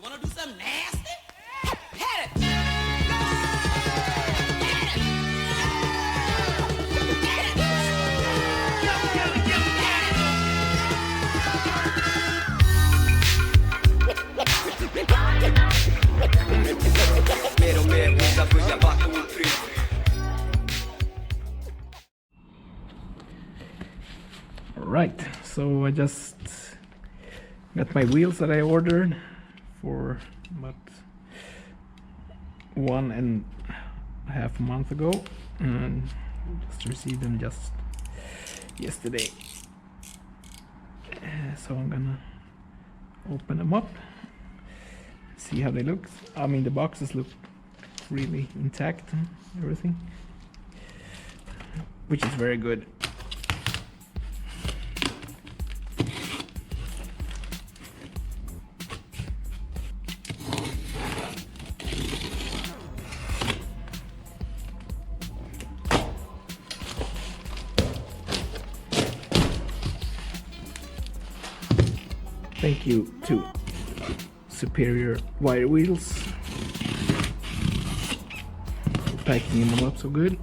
You wanna do something nasty? Hit it! Right, so I just got my wheels that I ordered for about 1.5 months ago, and just received them just yesterday. So I'm gonna open them up, see how they look. I mean, the boxes look really intact and everything, which is very good. Thank you to Superior Wirewheels for packing them up so good.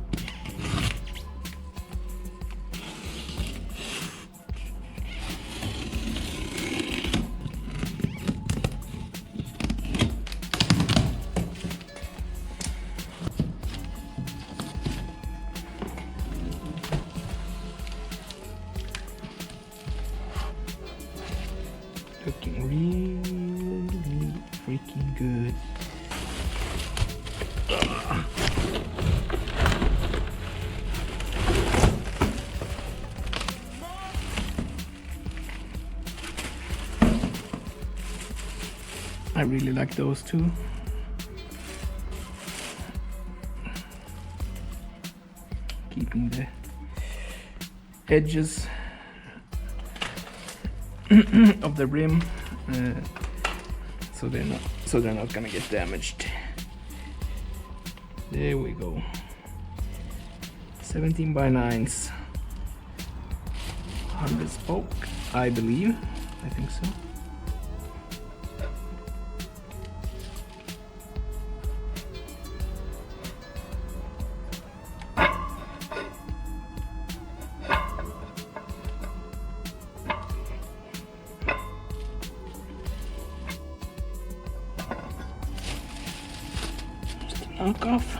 Looking really freaking good. I really like those too. Keeping the edges of the rim, so they're not gonna get damaged. There we go. 17 by 9s, 100 spoke, I believe. I think so. Knock off.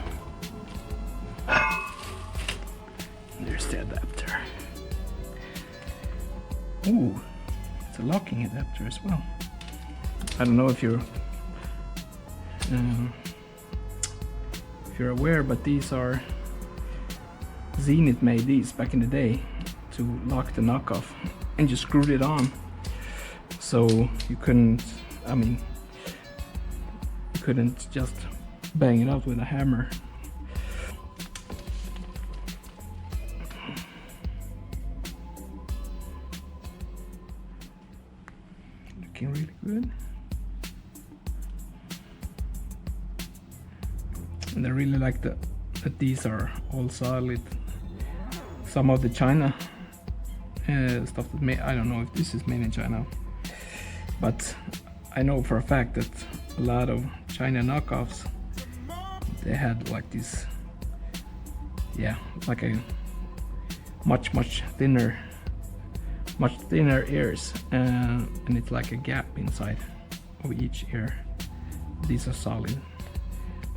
There's the adapter. Ooh, it's a locking adapter as well. I don't know if you're aware, but these are Zenith made these back in the day to lock the knockoff, and just screwed it on. So you couldn't, I mean, you couldn't just bang it out with a hammer. Looking really good. And I really like that these are all solid. Some of the China stuff that I don't know if this is made in China, but I know for a fact that a lot of China knockoffs, they had like this, yeah, like a much thinner ears, and it's like a gap inside of each ear. These are solid,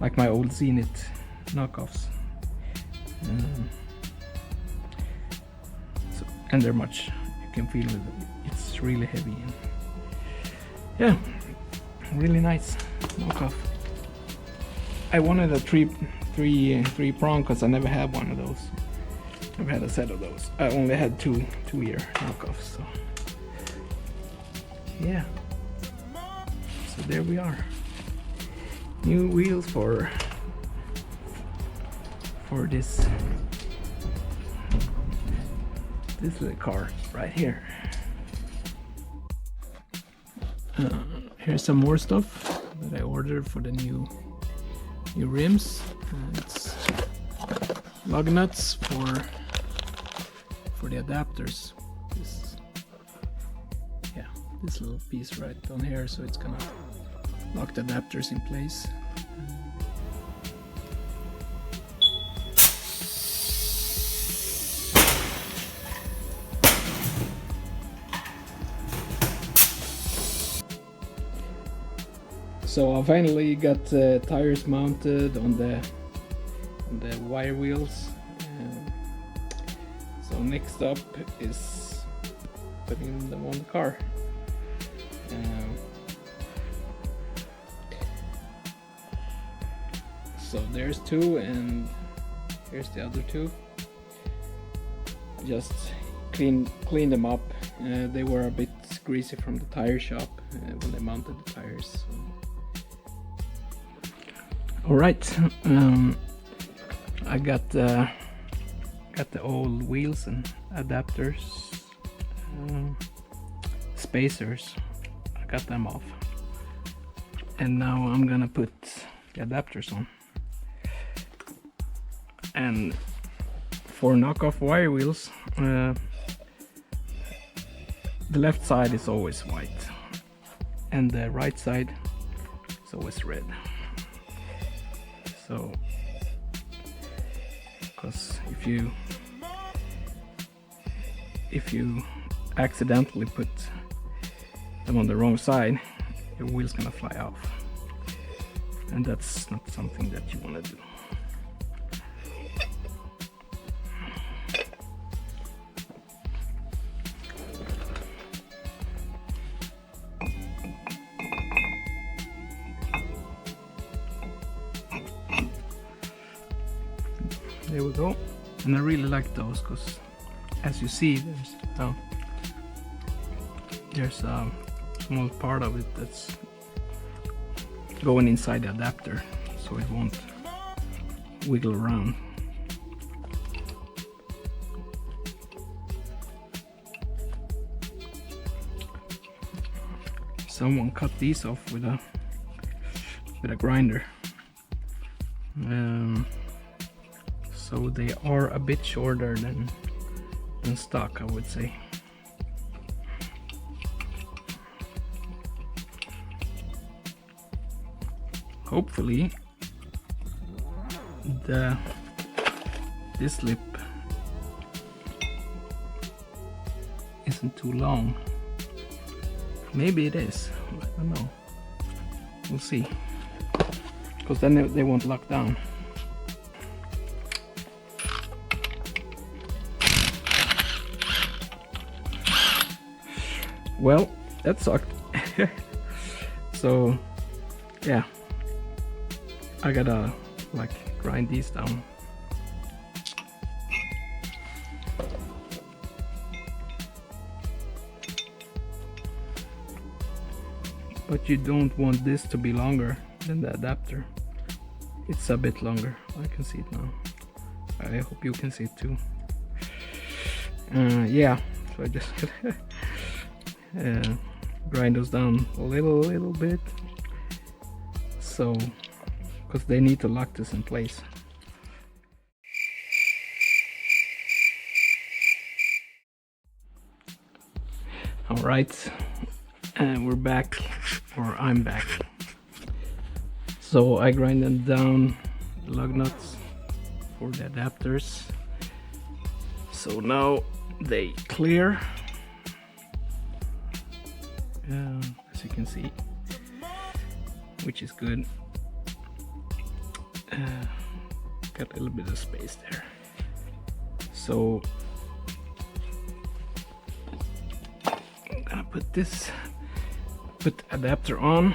like my old Zenith knockoffs. So, and they're much, you can feel it, it's really heavy. Yeah, really nice knockoff. I wanted a three prong because I never had one of those. Never had a set of those. I only had two ear knockoffs. So yeah. So there we are. New wheels for this little car right here. Here's some more stuff that I ordered for the new rims. It's lug nuts for the adapters. This little piece right down here, so it's gonna lock the adapters in place. So I finally got the tires mounted on the wire wheels. So next up is putting them on the car. So there's two, and here's the other two. Just clean them up. They were a bit greasy from the tire shop when they mounted the tires. So. All right, I got the old wheels and adapters, spacers. I got them off, and now I'm gonna put the adapters on. And for knockoff wire wheels, the left side is always white, and the right side is always red. So, because if you accidentally put them on the wrong side, your wheel's gonna fly off, and that's not something that you want to do. There we go. And I really like those because, as you see, there's a small part of it that's going inside the adapter, so it won't wiggle around. Someone cut these off with a grinder. So they are a bit shorter than stock, I would say. Hopefully this lip isn't too long. Maybe it is, I don't know. We'll see, because then they won't lock down. Well, that sucked. So yeah, I gotta like grind these down. But you don't want this to be longer than the adapter. It's a bit longer. I can see it now. I hope you can see it too. Yeah, so I just grind those down a little bit, so because they need to lock this in place. All right, and we're back, or I'm back. So I grinded down the lug nuts for the adapters, so now they clear. As you can see, which is good. Got a little bit of space there. So I'm gonna put the adapter on.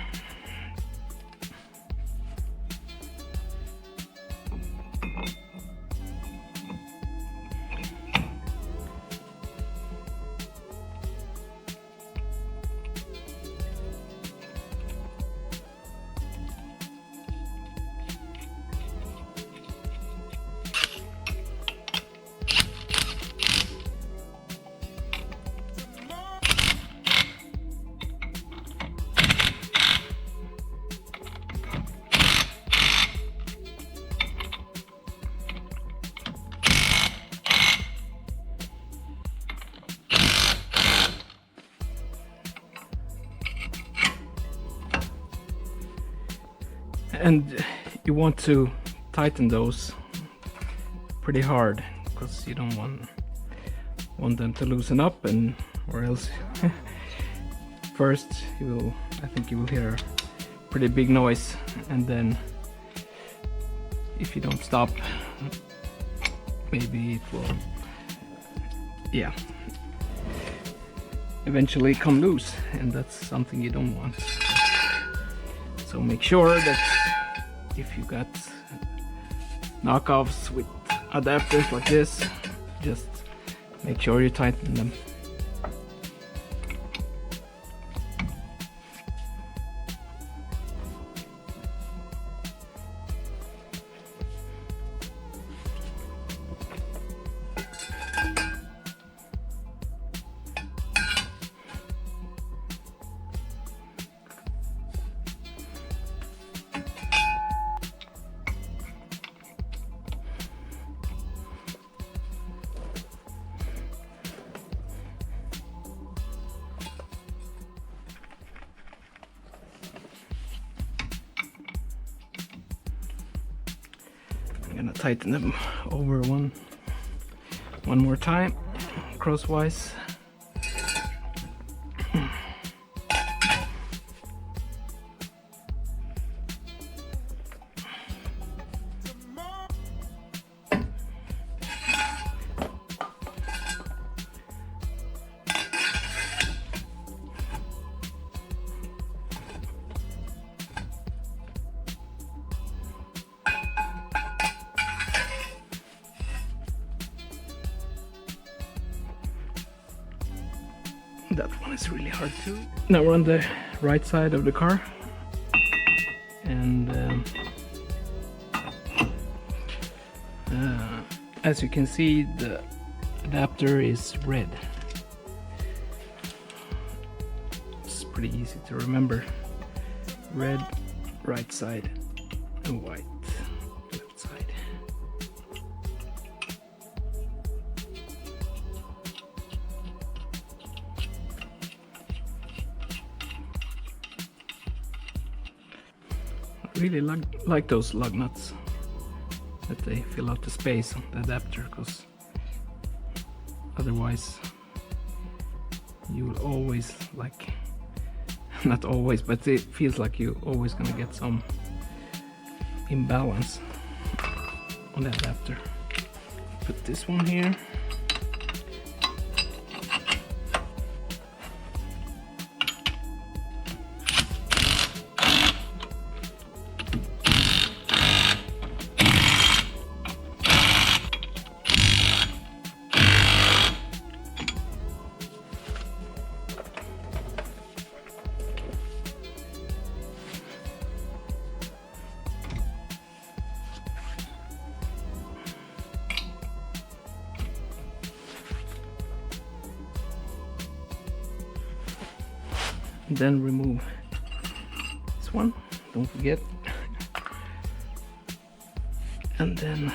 And you want to tighten those pretty hard because you don't want them to loosen up, and or else first I think you will hear a pretty big noise, and then if you don't stop, maybe it will, yeah, eventually come loose, and that's something you don't want. So make sure that if you got knockoffs with adapters like this, just make sure you tighten them. I'm gonna tighten them over one more time, crosswise. That one is really hard too. Now we're on the right side of the car, and as you can see, the adapter is red. It's pretty easy to remember. Red right side and white left side. I really like those lug nuts, that they fill out the space on the adapter, because otherwise you will always, like, not always, but it feels like you're always gonna get some imbalance on the adapter. Put this one here. Then remove this one, don't forget, and then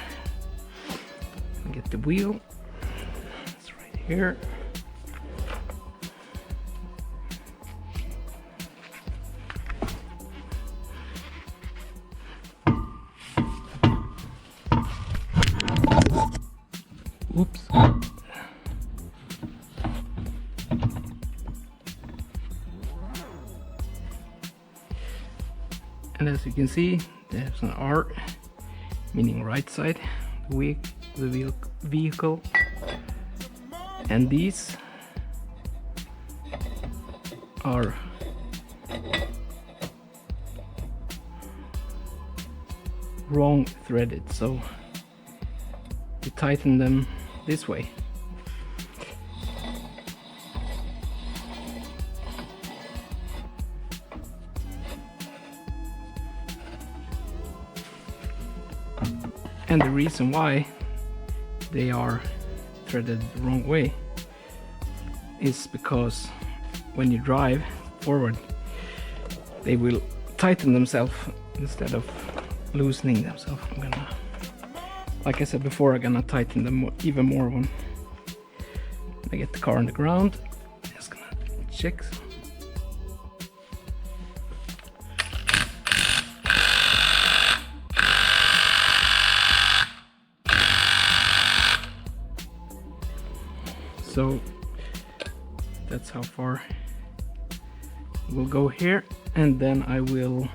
get the wheel. It's right here. Oops. And as you can see, there's an R, meaning right side, the vehicle, and these are wrong threaded, so you tighten them this way. And the reason why they are threaded the wrong way is because when you drive forward, they will tighten themselves instead of loosening themselves. I'm gonna, like I said before, I'm gonna tighten them even more when I get the car on the ground. Just gonna check. So that's how far we'll go here, and then I will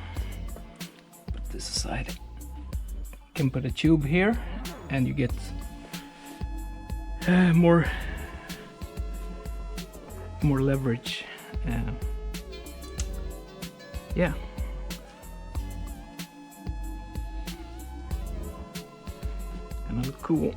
put this aside. Can put a tube here, and you get more leverage. Yeah. And look cool.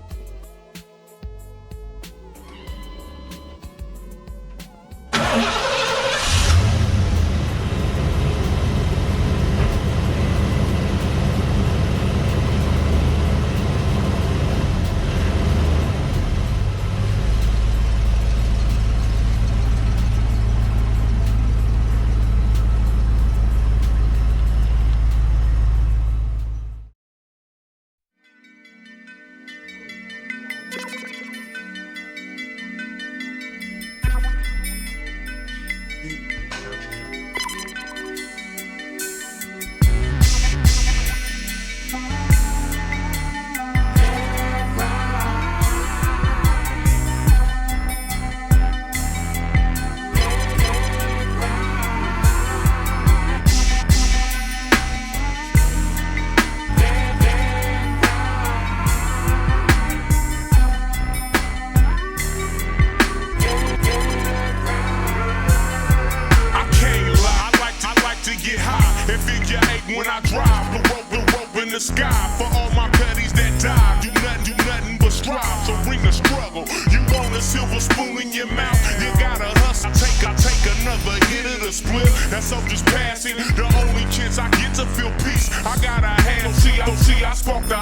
When I drive, the rope in the sky for all my petties that die. Do nothing but strive. So bring the struggle. You want a silver spoon in your mouth? You gotta hustle. I take another hit of the split. That's all just passing. The only chance I get to feel peace. I gotta have. See, I spark the